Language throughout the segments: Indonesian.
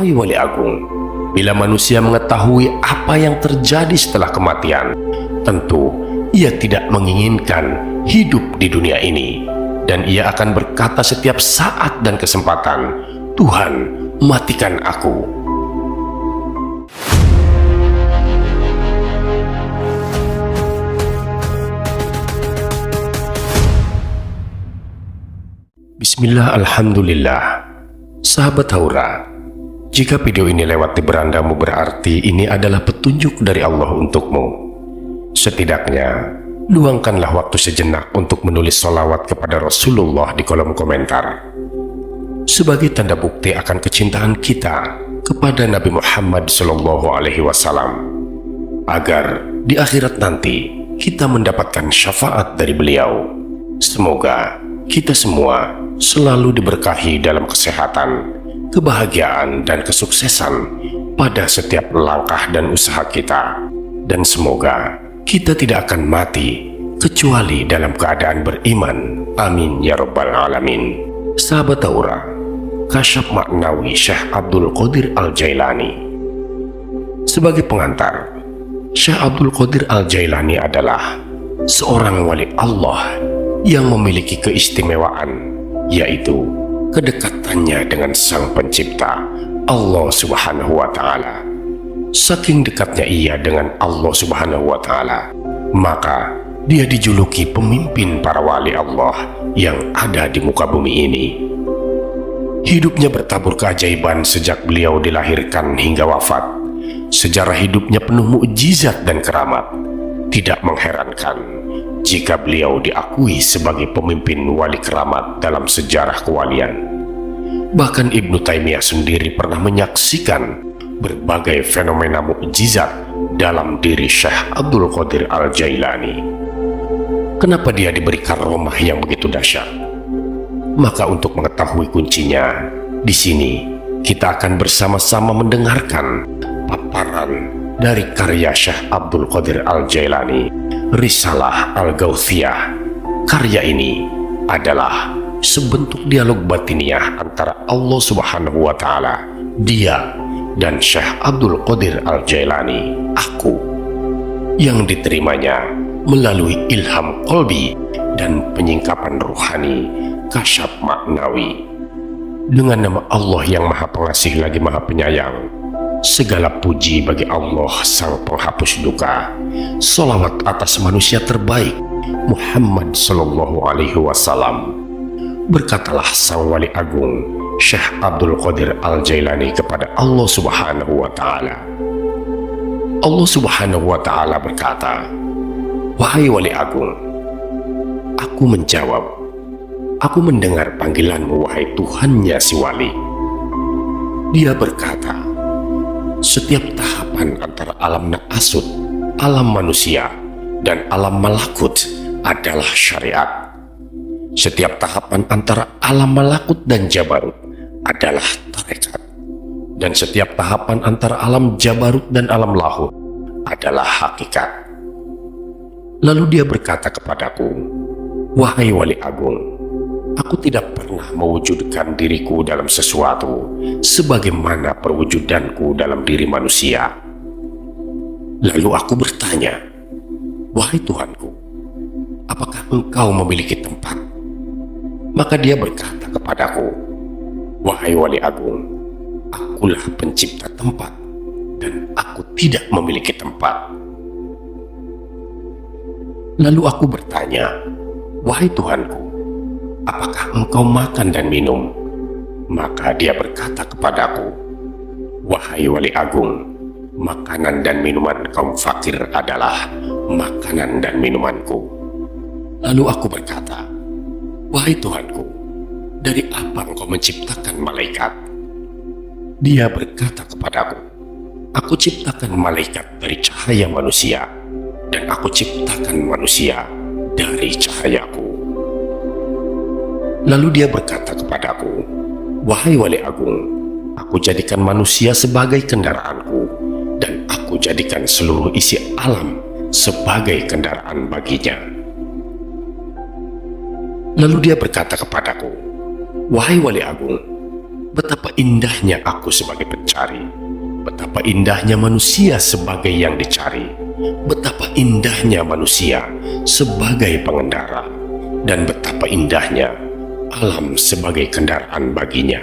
Wahai wali agung, bila manusia mengetahui apa yang terjadi setelah kematian, tentu ia tidak menginginkan hidup di dunia ini, dan ia akan berkata setiap saat dan kesempatan, "Tuhan, matikan aku." Bismillah, alhamdulillah. Sahabat Haura, jika video ini lewat di berandamu berarti ini adalah petunjuk dari Allah untukmu. Setidaknya, luangkanlah waktu sejenak untuk menulis sholawat kepada Rasulullah di kolom komentar, sebagai tanda bukti akan kecintaan kita kepada Nabi Muhammad SAW, agar di akhirat nanti kita mendapatkan syafaat dari beliau. Semoga kita semua selalu diberkahi dalam kesehatan, kebahagiaan, dan kesuksesan pada setiap langkah dan usaha kita. Dan semoga kita tidak akan mati kecuali dalam keadaan beriman. Amin ya rabbal alamin. Sahabat Haura, Kasyaf Ma'nawi Syekh Abdul Qadir Al-Jailani. Sebagai pengantar, Syekh Abdul Qadir Al-Jailani adalah seorang wali Allah yang memiliki keistimewaan, yaitu kedekatannya dengan Sang Pencipta, Allah Subhanahu wa Ta'ala. Saking dekatnya ia dengan Allah Subhanahu wa Ta'ala, maka dia dijuluki pemimpin para wali Allah yang ada di muka bumi ini. Hidupnya bertabur keajaiban sejak beliau dilahirkan hingga wafat. Sejarah hidupnya penuh mukjizat dan keramat. Tidak mengherankan jika beliau diakui sebagai pemimpin wali keramat dalam sejarah kewalian. Bahkan Ibnu Taimiyah sendiri pernah menyaksikan berbagai fenomena mukjizat dalam diri Syekh Abdul Qadir Al-Jailani. Kenapa dia diberi karomah yang begitu dahsyat? Maka untuk mengetahui kuncinya, di sini kita akan bersama-sama mendengarkan paparan dari karya Syekh Abdul Qadir Al-Jailani, Risalah Al-Gauthiyah. Karya ini adalah sebentuk dialog batiniah antara Allah Subhanahu wa Ta'ala, dia, dan Syekh Abdul Qadir Al-Jailani, aku, yang diterimanya melalui ilham qalbi dan penyingkapan ruhani Kasyaf Ma'nawi. Dengan nama Allah yang Maha Pengasih lagi Maha Penyayang, segala puji bagi Allah Sang Penghapus Duka. Sholawat atas manusia terbaik Muhammad Sallallahu Alaihi Wasallam. Berkatalah Sang Wali Agung Syekh Abdul Qadir Al-Jailani kepada Allah Subhanahu wa Ta'ala. Allah Subhanahu wa Ta'ala berkata, "Wahai Wali Agung, aku menjawab, aku mendengar panggilanmu wahai Tuhannya si Wali." Dia berkata, "Setiap tahapan antara alam na'asud, alam manusia, dan alam malakut adalah syariat. Setiap tahapan antara alam malakut dan jabarut adalah tarekat. Dan setiap tahapan antara alam jabarut dan alam lahut adalah hakikat." Lalu dia berkata kepadaku, "Wahai Wali Agung, aku tidak pernah mewujudkan diriku dalam sesuatu sebagaimana perwujudanku dalam diri manusia." Lalu aku bertanya, "Wahai Tuhanku, apakah engkau memiliki tempat?" Maka dia berkata kepadaku, "Wahai Wali Agung, akulah pencipta tempat, dan aku tidak memiliki tempat." Lalu aku bertanya, "Wahai Tuhanku, apakah engkau makan dan minum?" Maka dia berkata kepadaku, "Wahai Wali Agung, makanan dan minuman kaum fakir adalah makanan dan minumanku." Lalu aku berkata, "Wahai Tuhanku, dari apa engkau menciptakan malaikat?" Dia berkata kepadaku, "Aku ciptakan malaikat dari cahaya manusia, dan aku ciptakan manusia dari cahayaku." Lalu dia berkata kepadaku, "Wahai Wali Agung, aku jadikan manusia sebagai kendaraanku, dan aku jadikan seluruh isi alam sebagai kendaraan baginya." Lalu dia berkata kepadaku, "Wahai Wali Agung, betapa indahnya aku sebagai pencari, betapa indahnya manusia sebagai yang dicari, betapa indahnya manusia sebagai pengendara, dan betapa indahnya alam sebagai kendaraan baginya.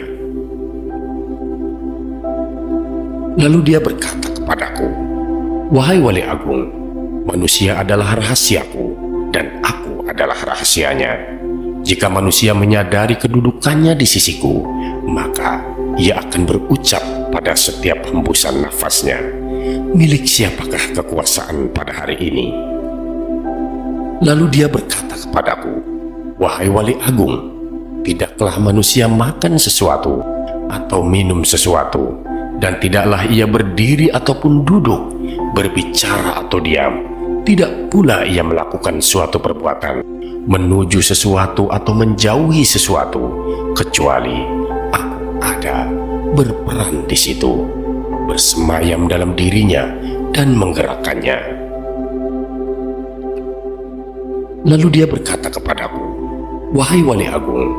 Lalu dia berkata kepadaku, "Wahai Wali Agung, manusia adalah rahasiaku dan aku adalah rahasianya. Jika manusia menyadari kedudukannya di sisiku, maka ia akan berucap pada setiap hembusan nafasnya, 'Milik siapakah kekuasaan pada hari ini?' Lalu dia berkata kepadaku, 'Wahai Wali Agung, tidaklah manusia makan sesuatu atau minum sesuatu, dan tidaklah ia berdiri ataupun duduk, berbicara atau diam, tidak pula ia melakukan suatu perbuatan, menuju sesuatu atau menjauhi sesuatu, kecuali aku ada berperan di situ, bersemayam dalam dirinya dan menggerakkannya.' Lalu dia berkata kepadaku, 'Wahai Wali Agung,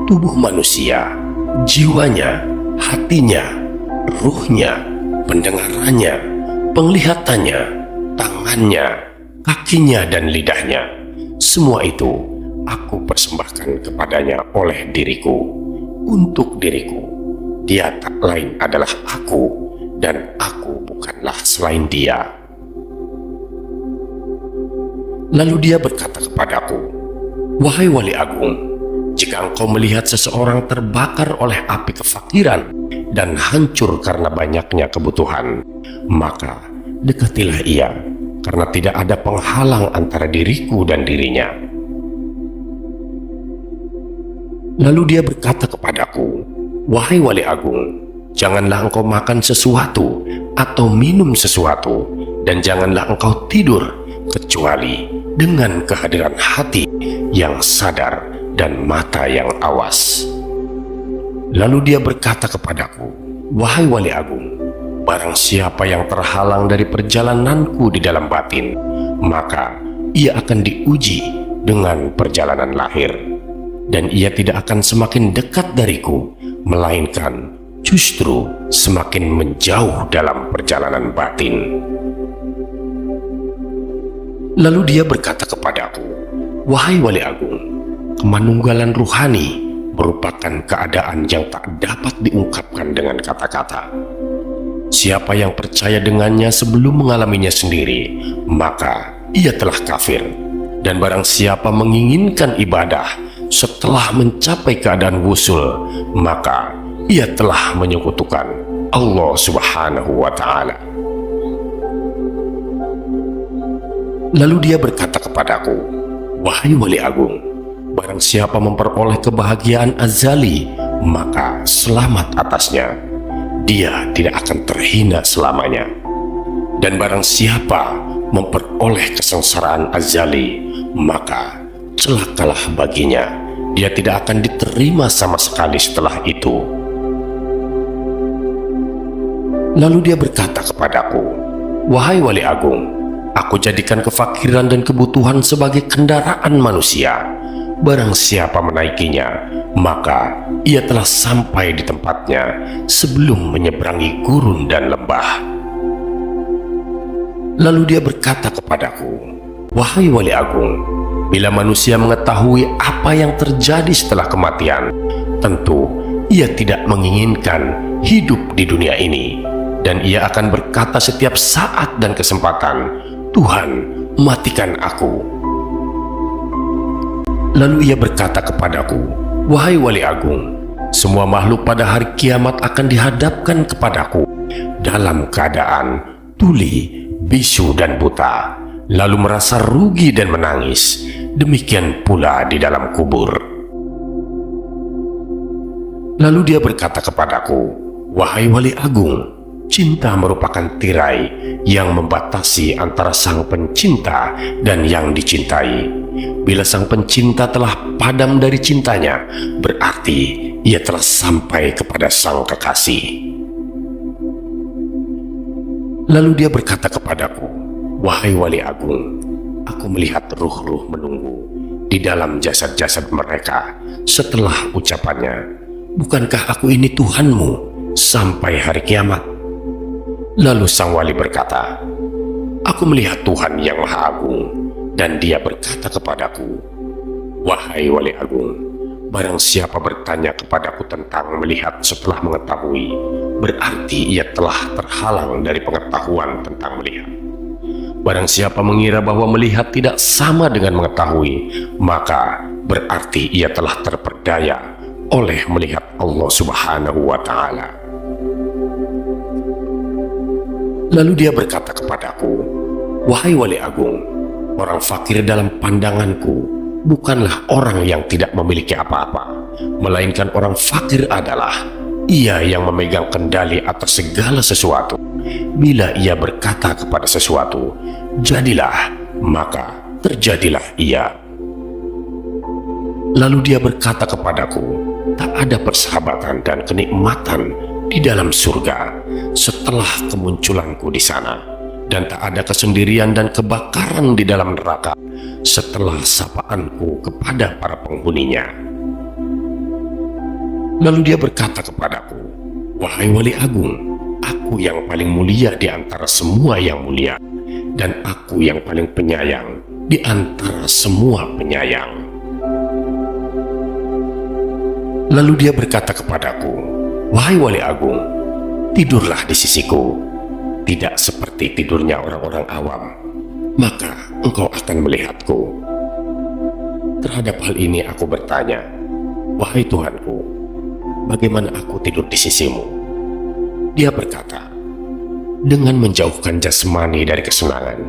tubuh manusia, jiwanya, hatinya, ruhnya, pendengarannya, penglihatannya, tangannya, kakinya, dan lidahnya, semua itu aku persembahkan kepadanya oleh diriku, untuk diriku. Dia tak lain adalah aku, dan aku bukanlah selain dia.' Lalu dia berkata kepadaku, 'Wahai Wali Agung, jika engkau melihat seseorang terbakar oleh api kefakiran dan hancur karena banyaknya kebutuhan, maka dekatilah ia, karena tidak ada penghalang antara diriku dan dirinya.' Lalu dia berkata kepadaku, 'Wahai Wali Agung, janganlah engkau makan sesuatu atau minum sesuatu, dan janganlah engkau tidur, kecuali dengan kehadiran hati yang sadar dan mata yang awas.' Lalu dia berkata kepadaku, 'Wahai Wali Agung, barang siapa yang terhalang dari perjalananku di dalam batin, maka ia akan diuji dengan perjalanan lahir, dan ia tidak akan semakin dekat dariku, melainkan justru semakin menjauh dalam perjalanan batin.' Lalu dia berkata kepadaku, 'Wahai Wali Agung, kemanunggalan ruhani merupakan keadaan yang tak dapat diungkapkan dengan kata-kata. Siapa yang percaya dengannya sebelum mengalaminya sendiri, maka ia telah kafir. Dan barang siapa menginginkan ibadah setelah mencapai keadaan wusul, maka ia telah menyekutukan Allah Subhanahu wa Ta'ala.' Lalu dia berkata kepadaku, 'Wahai Wali Agung, barang siapa memperoleh kebahagiaan azali, maka selamat atasnya. Dia tidak akan terhina selamanya. Dan barang siapa memperoleh kesengsaraan azali, maka celakalah baginya. Dia tidak akan diterima sama sekali setelah itu.' Lalu dia berkata kepadaku, 'Wahai Wali Agung, aku jadikan kefakiran dan kebutuhan sebagai kendaraan manusia. Barang siapa menaikinya, maka ia telah sampai di tempatnya sebelum menyeberangi gurun dan lembah.' Lalu dia berkata kepadaku, 'Wahai Wali Agung, bila manusia mengetahui apa yang terjadi setelah kematian, tentu ia tidak menginginkan hidup di dunia ini, dan ia akan berkata setiap saat dan kesempatan, 'Tuhan, matikan aku.' Lalu ia berkata kepadaku, 'Wahai Wali Agung, semua makhluk pada hari kiamat akan dihadapkan kepadaku dalam keadaan tuli, bisu, dan buta, lalu merasa rugi dan menangis. Demikian pula di dalam kubur.' Lalu dia berkata kepadaku, 'Wahai Wali Agung, cinta merupakan tirai yang membatasi antara sang pencinta dan yang dicintai. Bila sang pencinta telah padam dari cintanya, berarti ia telah sampai kepada sang kekasih.' Lalu dia berkata kepadaku, 'Wahai Wali Agung, aku melihat ruh-ruh menunggu di dalam jasad-jasad mereka.' Setelah ucapannya, bukankah aku ini Tuhanmu sampai hari kiamat?" Lalu sang wali berkata, "Aku melihat Tuhan yang Maha Agung." Dan dia berkata kepadaku, "Wahai wali agung, barang siapa bertanya kepadaku tentang melihat setelah mengetahui, berarti ia telah terhalang dari pengetahuan tentang melihat. Barang siapa mengira bahwa melihat tidak sama dengan mengetahui, maka berarti ia telah terperdaya oleh melihat Allah Subhanahu wa Ta'ala." Lalu dia berkata kepadaku, "Wahai wali agung, orang fakir dalam pandanganku bukanlah orang yang tidak memiliki apa-apa, melainkan orang fakir adalah ia yang memegang kendali atas segala sesuatu. Bila ia berkata kepada sesuatu, 'Jadilah,' maka terjadilah ia." Lalu dia berkata kepadaku, "Tak ada persahabatan dan kenikmatan di dalam surga setelah kemunculanku di sana, dan tak ada kesendirian dan kebakaran di dalam neraka setelah sapaanku kepada para penghuninya." Lalu dia berkata kepadaku, "Wahai wali agung, aku yang paling mulia di antara semua yang mulia, dan aku yang paling penyayang di antara semua penyayang." Lalu dia berkata kepadaku, "Wahai wali agung, tidurlah di sisiku, tidak seperti tidurnya orang-orang awam, maka engkau akan melihatku." Terhadap hal ini aku bertanya, "Wahai Tuhanku, bagaimana aku tidur di sisimu?" Dia berkata, "Dengan menjauhkan jasmani dari kesenangan,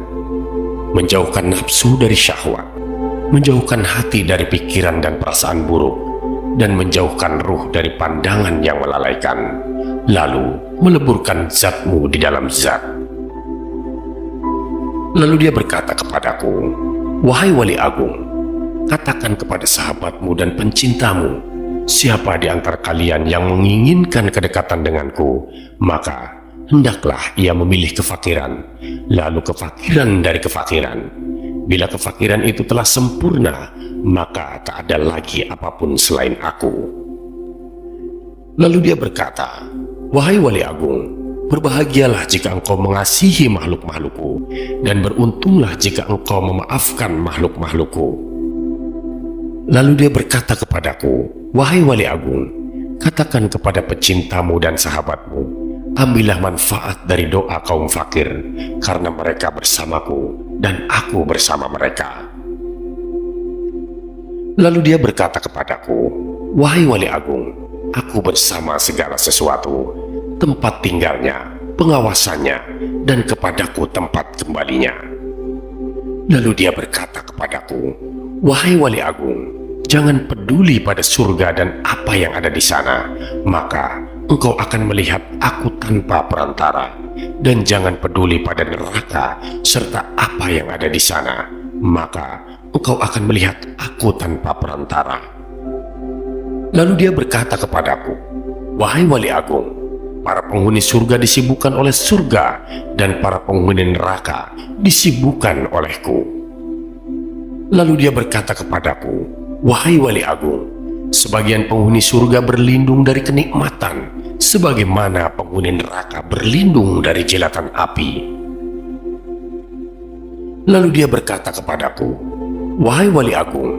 menjauhkan nafsu dari syahwat, menjauhkan hati dari pikiran dan perasaan buruk, dan menjauhkan ruh dari pandangan yang melalaikan, lalu meleburkan zatmu di dalam zat." Lalu dia berkata kepadaku, "Wahai wali agung, katakan kepada sahabatmu dan pencintamu, siapa di antara kalian yang menginginkan kedekatan denganku, maka hendaklah ia memilih kefakiran, lalu kefakiran dari kefakiran. Bila kefakiran itu telah sempurna, maka tak ada lagi apapun selain aku." Lalu dia berkata, "Wahai wali agung, berbahagialah jika engkau mengasihi makhluk-makhlukku, dan beruntunglah jika engkau memaafkan makhluk-makhlukku." Lalu dia berkata kepadaku, "Wahai wali agung, katakan kepada pecintamu dan sahabatmu, ambillah manfaat dari doa kaum fakir, karena mereka bersamaku dan aku bersama mereka." Lalu dia berkata kepadaku, "Wahai wali agung, aku bersama segala sesuatu, tempat tinggalnya, pengawasannya, dan kepadaku tempat kembalinya." Lalu dia berkata kepadaku, "Wahai wali agung, jangan peduli pada surga dan apa yang ada di sana, maka engkau akan melihat aku tanpa perantara, dan jangan peduli pada neraka serta apa yang ada di sana, maka engkau akan melihat aku tanpa perantara." Lalu dia berkata kepadaku, "Wahai wali agung, para penghuni surga disibukkan oleh surga, dan para penghuni neraka disibukkan olehku." Lalu dia berkata kepadaku, "Wahai wali agung, sebagian penghuni surga berlindung dari kenikmatan, sebagaimana penghuni neraka berlindung dari jilatan api." Lalu dia berkata kepadaku, "Wahai wali agung,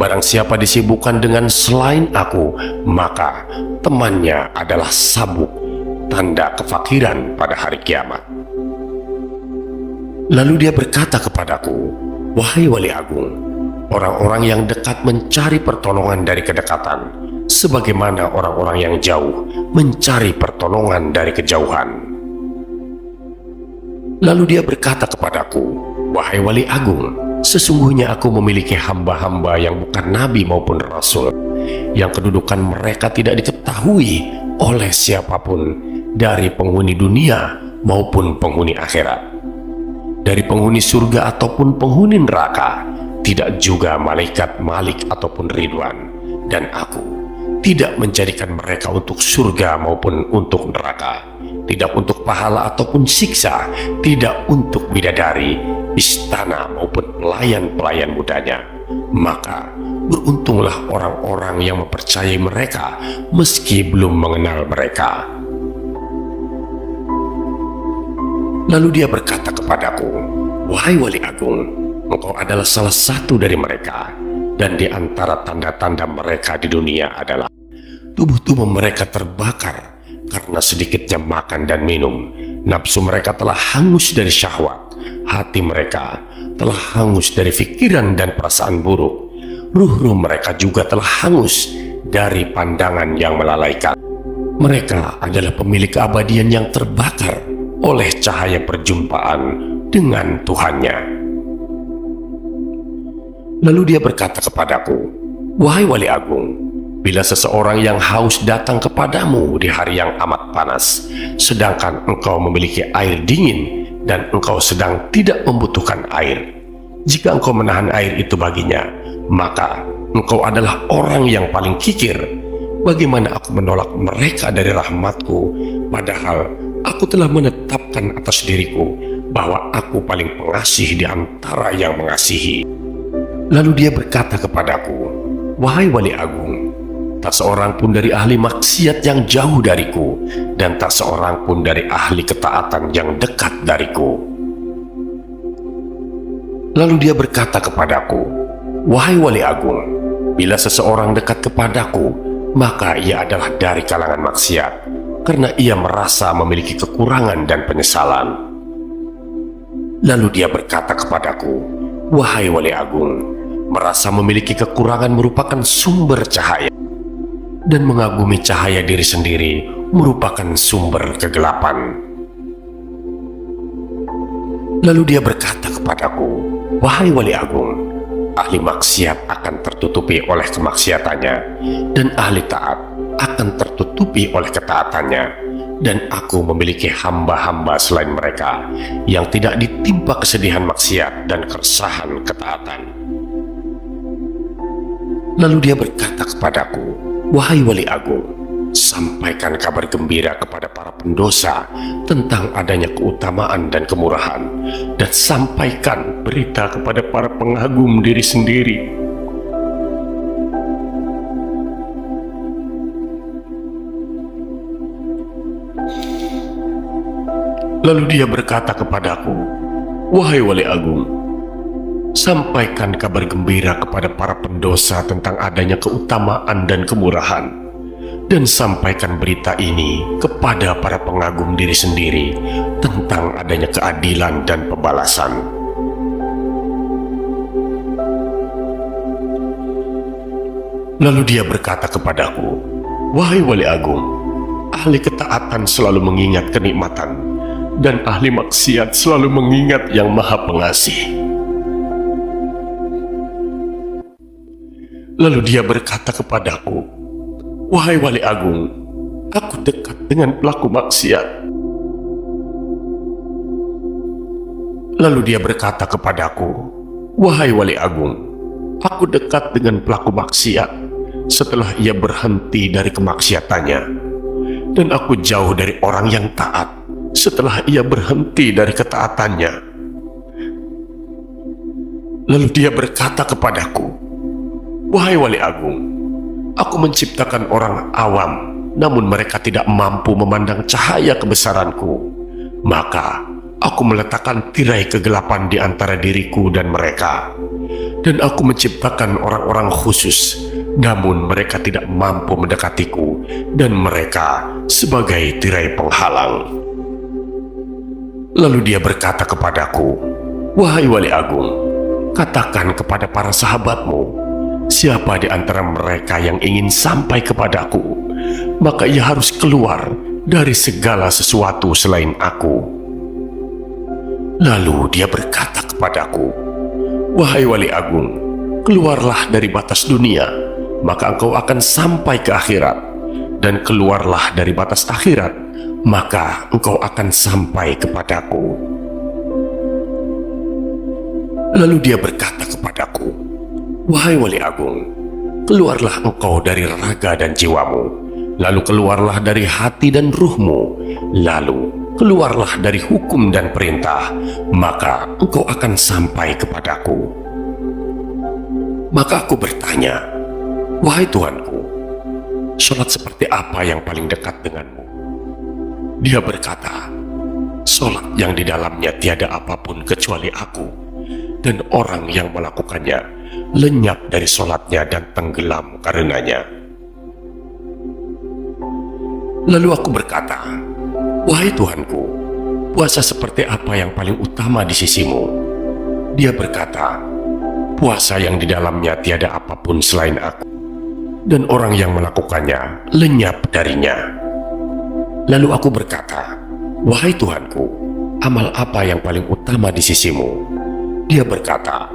barang siapa disibukkan dengan selain aku, maka temannya adalah sabuk, tanda kefakiran pada hari kiamat." Lalu dia berkata kepadaku, "Wahai wali agung, orang-orang yang dekat mencari pertolongan dari kedekatan, sebagaimana orang-orang yang jauh mencari pertolongan dari kejauhan." Lalu dia berkata kepadaku, "Wahai wali agung, sesungguhnya aku memiliki hamba-hamba yang bukan nabi maupun rasul, yang kedudukan mereka tidak diketahui oleh siapapun dari penghuni dunia maupun penghuni akhirat, dari penghuni surga ataupun penghuni neraka, tidak juga malaikat Malik ataupun Ridwan, dan aku tidak menjadikan mereka untuk surga maupun untuk neraka, tidak untuk pahala ataupun siksa, tidak untuk bidadari, istana maupun pelayan-pelayan mudanya, maka Beruntunglah orang-orang yang mempercayai mereka meski belum mengenal mereka. Lalu dia berkata kepadaku, "Wahai Wali Agung, engkau adalah salah satu dari mereka, dan di antara tanda-tanda mereka di dunia adalah tubuh-tubuh mereka terbakar karena sedikitnya makan dan minum. Nafsu mereka telah hangus dari syahwat, hati mereka telah hangus dari pikiran dan perasaan buruk. Ruh-ruh mereka juga telah hangus dari pandangan yang melalaikan. Mereka adalah pemilik keabadian yang terbakar oleh cahaya perjumpaan dengan Tuhannya." Lalu dia berkata kepadaku, "Wahai Wali Agung, bila seseorang yang haus datang kepadamu di hari yang amat panas, sedangkan engkau memiliki air dingin dan engkau sedang tidak membutuhkan air, jika engkau menahan air itu baginya, maka engkau adalah orang yang paling kikir. Bagaimana aku menolak mereka dari rahmatku, padahal aku telah menetapkan atas diriku bahwa aku paling pengasih di antara yang mengasihi." Lalu dia berkata kepadaku, "Wahai Wali Agung, tak seorang pun dari ahli maksiat yang jauh dariku, dan tak seorang pun dari ahli ketaatan yang dekat dariku." Lalu dia berkata kepadaku, "Wahai Wali Agung, bila seseorang dekat kepadaku, maka ia adalah dari kalangan maksiat, karena ia merasa memiliki kekurangan dan penyesalan." Lalu dia berkata kepadaku, "Wahai Wali Agung, merasa memiliki kekurangan merupakan sumber cahaya, dan mengagumi cahaya diri sendiri merupakan sumber kegelapan." Lalu dia berkata kepadaku, "Wahai Wali Agung, ahli maksiat akan tertutupi oleh kemaksiatannya, dan ahli taat akan tertutupi oleh ketaatannya, dan aku memiliki hamba-hamba selain mereka yang tidak ditimpa kesedihan maksiat dan keresahan ketaatan." Lalu dia berkata kepadaku, "Wahai Wali Agung, sampaikan kabar gembira kepada para pendosa tentang adanya keutamaan dan kemurahan, dan sampaikan berita kepada para pengagum diri sendiri." Lalu dia berkata kepadaku, "Wahai Wali Agung, sampaikan kabar gembira kepada para pendosa tentang adanya keutamaan dan kemurahan, dan sampaikan berita ini kepada para pengagum diri sendiri tentang adanya keadilan dan pembalasan." Lalu dia berkata kepadaku, "Wahai Wali Agung, ahli ketaatan selalu mengingat kenikmatan, dan ahli maksiat selalu mengingat Yang Maha Pengasih." Lalu dia berkata kepadaku, "Wahai Wali Agung, aku dekat dengan pelaku maksiat." Lalu dia berkata kepadaku, "Wahai Wali Agung, aku dekat dengan pelaku maksiat setelah ia berhenti dari kemaksiatannya, dan aku jauh dari orang yang taat setelah ia berhenti dari ketaatannya." Lalu dia berkata kepadaku, "Wahai Wali Agung, aku menciptakan orang awam, namun mereka tidak mampu memandang cahaya kebesaranku. Maka aku meletakkan tirai kegelapan di antara diriku dan mereka. Dan aku menciptakan orang-orang khusus, namun mereka tidak mampu mendekatiku, dan mereka sebagai tirai penghalang." Lalu dia berkata kepadaku, "Wahai Wali Agung, katakan kepada para sahabatmu, siapa di antara mereka yang ingin sampai kepadaku, maka ia harus keluar dari segala sesuatu selain aku." Lalu dia berkata kepadaku, "Wahai Wali Agung, keluarlah dari batas dunia, maka engkau akan sampai ke akhirat, dan keluarlah dari batas akhirat, maka engkau akan sampai kepadaku." Lalu dia berkata kepadaku, "Wahai Wali Agung, keluarlah engkau dari raga dan jiwamu, lalu keluarlah dari hati dan ruhmu, lalu keluarlah dari hukum dan perintah, maka engkau akan sampai kepadaku." Maka aku bertanya, "Wahai Tuhanku, sholat seperti apa yang paling dekat denganmu?" Dia berkata, "Sholat yang di dalamnya tiada apapun kecuali aku, dan orang yang melakukannya lenyap dari sholatnya dan tenggelam karenanya." Lalu aku berkata, "Wahai Tuhanku, puasa seperti apa yang paling utama di sisimu?" Dia berkata, "Puasa yang di dalamnya tiada apapun selain aku, dan orang yang melakukannya lenyap darinya." Lalu aku berkata, "Wahai Tuhanku, amal apa yang paling utama di sisimu?" Dia berkata,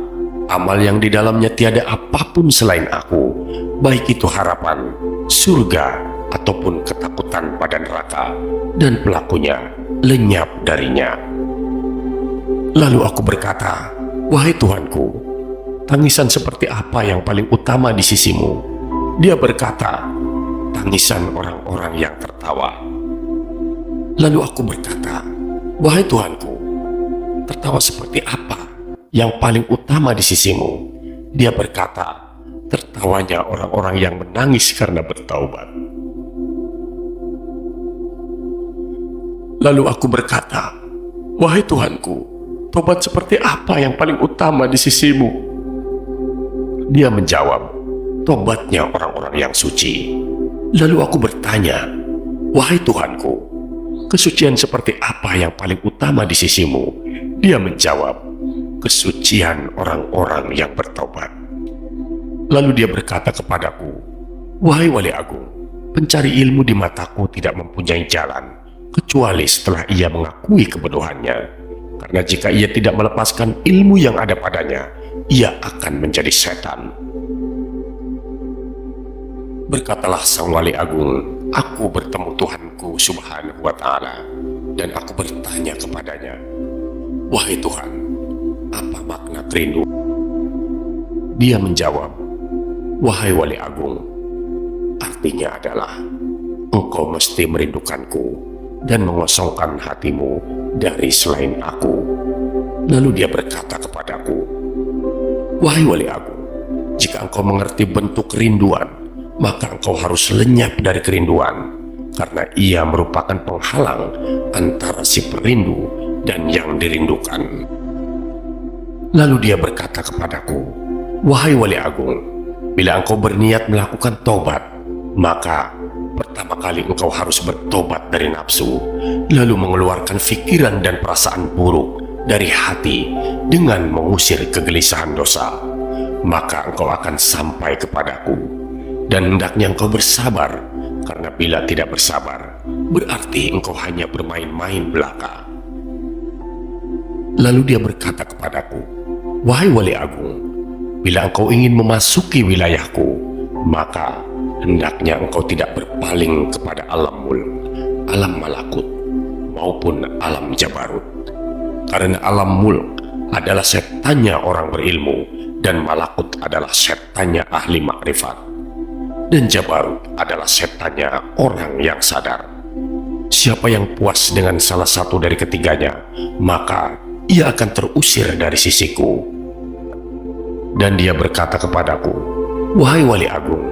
"Amal yang di dalamnya tiada apapun selain aku, baik itu harapan, surga, ataupun ketakutan pada neraka, dan pelakunya lenyap darinya." Lalu aku berkata, "Wahai Tuhanku, tangisan seperti apa yang paling utama di sisimu?" Dia berkata, "Tangisan orang-orang yang tertawa." Lalu aku berkata, "Wahai Tuhanku, tertawa seperti apa yang paling utama di sisimu?" Dia berkata, "Tertawanya orang-orang yang menangis karena bertaubat." Lalu aku berkata, "Wahai Tuhanku, tobat seperti apa yang paling utama di sisimu?" Dia menjawab, "Tobatnya orang-orang yang suci." Lalu aku bertanya, "Wahai Tuhanku, kesucian seperti apa yang paling utama di sisimu?" Dia menjawab, "Kesucian orang-orang yang bertobat." Lalu dia berkata kepadaku, "Wahai Wali Agung, pencari ilmu di mataku tidak mempunyai jalan kecuali setelah ia mengakui kebodohannya, karena jika ia tidak melepaskan ilmu yang ada padanya, ia akan menjadi setan." Berkatalah sang Wali Agung, "Aku bertemu Tuhanku Subhanahu wa Ta'ala, dan aku bertanya kepadanya, 'Wahai Tuhan, apa makna kerindu?' Dia menjawab, 'Wahai Wali Agung, artinya adalah engkau mesti merindukanku dan mengosongkan hatimu dari selain aku.' Lalu dia berkata kepadaku, 'Wahai Wali Agung, jika engkau mengerti bentuk kerinduan, maka engkau harus lenyap dari kerinduan, karena ia merupakan penghalang antara si perindu dan yang dirindukan.' Lalu dia berkata kepadaku, 'Wahai Wali Agung, bila engkau berniat melakukan tobat, maka pertama kali engkau harus bertobat dari nafsu, lalu mengeluarkan pikiran dan perasaan buruk dari hati dengan mengusir kegelisahan dosa. Maka engkau akan sampai kepadaku, dan hendaknya engkau bersabar, karena bila tidak bersabar, berarti engkau hanya bermain-main belaka.' Lalu dia berkata kepadaku, 'Wahai Wali Agung, bila engkau ingin memasuki wilayahku, maka hendaknya engkau tidak berpaling kepada alam mulk, alam malakut, maupun alam jabarut. Karena alam mulk adalah setannya orang berilmu, dan malakut adalah setannya ahli makrifat, dan jabarut adalah setannya orang yang sadar. Siapa yang puas dengan salah satu dari ketiganya, maka ia akan terusir dari sisiku.' Dan dia berkata kepadaku, 'Wahai Wali Agung,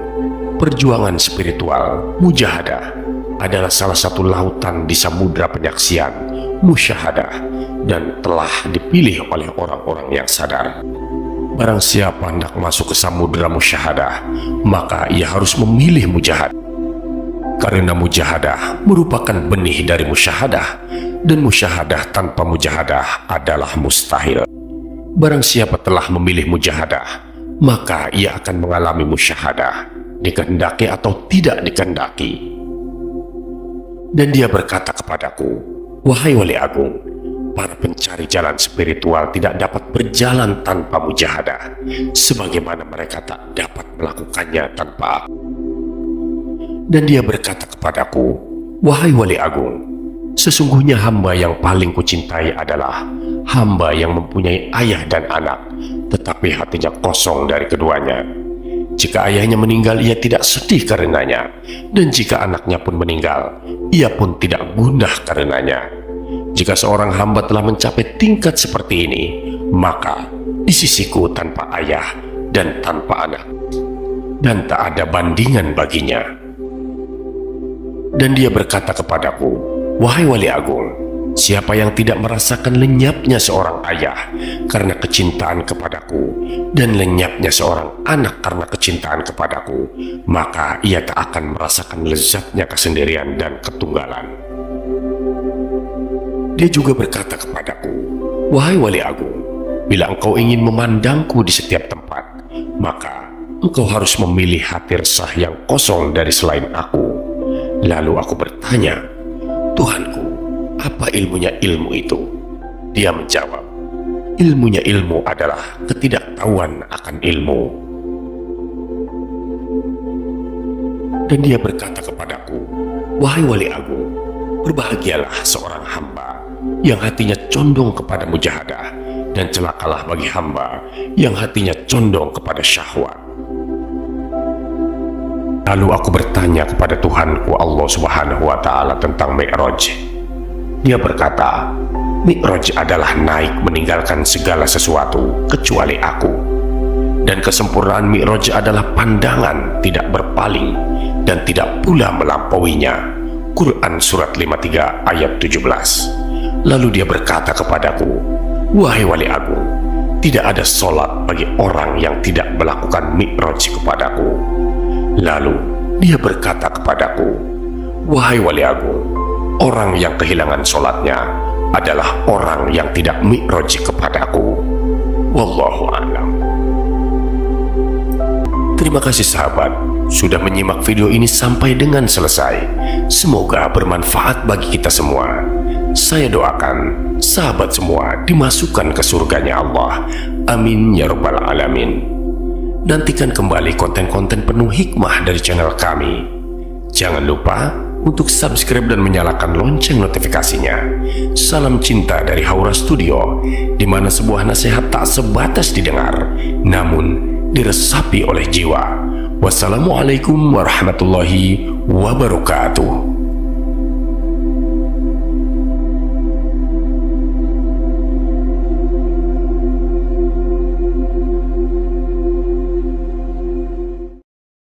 perjuangan spiritual, mujahadah, adalah salah satu lautan di samudra penyaksian, musyahadah, dan telah dipilih oleh orang-orang yang sadar. Barang siapa hendak masuk ke samudra musyahadah, maka ia harus memilih mujahadah. Karena mujahadah merupakan benih dari musyahadah, dan musyahadah tanpa mujahadah adalah mustahil. Barang siapa telah memilih mujahadah, maka ia akan mengalami musyahadah, dikehendaki atau tidak dikehendaki.' Dan dia berkata kepadaku, 'Wahai Wali Agung, para pencari jalan spiritual tidak dapat berjalan tanpa mujahadah, sebagaimana mereka tak dapat melakukannya tanpa aku.' Dan dia berkata kepadaku, 'Wahai Wali Agung, sesungguhnya hamba yang paling kucintai adalah hamba yang mempunyai ayah dan anak, tetapi hatinya kosong dari keduanya. Jika ayahnya meninggal, ia tidak sedih karenanya, dan jika anaknya pun meninggal, ia pun tidak gundah karenanya. Jika seorang hamba telah mencapai tingkat seperti ini, maka di sisiku tanpa ayah dan tanpa anak, dan tak ada bandingan baginya. Dan dia berkata kepadaku, "Wahai Wali Agung, siapa yang tidak merasakan lenyapnya seorang ayah karena kecintaan kepadaku, dan lenyapnya seorang anak karena kecintaan kepadaku, maka ia tak akan merasakan lezatnya kesendirian dan ketunggalan." Dia juga berkata kepadaku, "Wahai Wali Agung, bila engkau ingin memandangku di setiap tempat, maka engkau harus memilih hati resah yang kosong dari selain aku." Lalu aku bertanya, "Tuhanku, apa ilmunya ilmu itu?" Dia menjawab, "Ilmunya ilmu adalah ketidaktahuan akan ilmu." Dan dia berkata kepadaku, "Wahai Wali Agung, berbahagialah seorang hamba yang hatinya condong kepada mujahadah, dan celakalah bagi hamba yang hatinya condong kepada syahwat." Lalu aku bertanya kepada Tuhanku Allah Subhanahu wa Ta'ala tentang Mi'raj. Dia berkata, "Mi'raj adalah naik meninggalkan segala sesuatu kecuali aku. Dan kesempurnaan Mi'raj adalah pandangan tidak berpaling dan tidak pula melampauinya." Quran Surat 53 ayat 17. Lalu dia berkata kepadaku, "Wahai Wali Agung, tidak ada solat bagi orang yang tidak melakukan Mi'raj kepadaku." Lalu dia berkata kepadaku, "Wahai Wali Agung, orang yang kehilangan solatnya adalah orang yang tidak Mi'raj kepadaku." Wallahu a'lam. Terima kasih sahabat sudah menyimak video ini sampai dengan selesai. Semoga bermanfaat bagi kita semua. Saya doakan sahabat semua dimasukkan ke surganya Allah. Amin ya rabbal alamin. Nantikan kembali konten-konten penuh hikmah dari channel kami. Jangan lupa untuk subscribe dan menyalakan lonceng notifikasinya. Salam cinta dari Haura Studio, di mana sebuah nasihat tak sebatas didengar, namun diresapi oleh jiwa. Wassalamualaikum warahmatullahi wabarakatuh.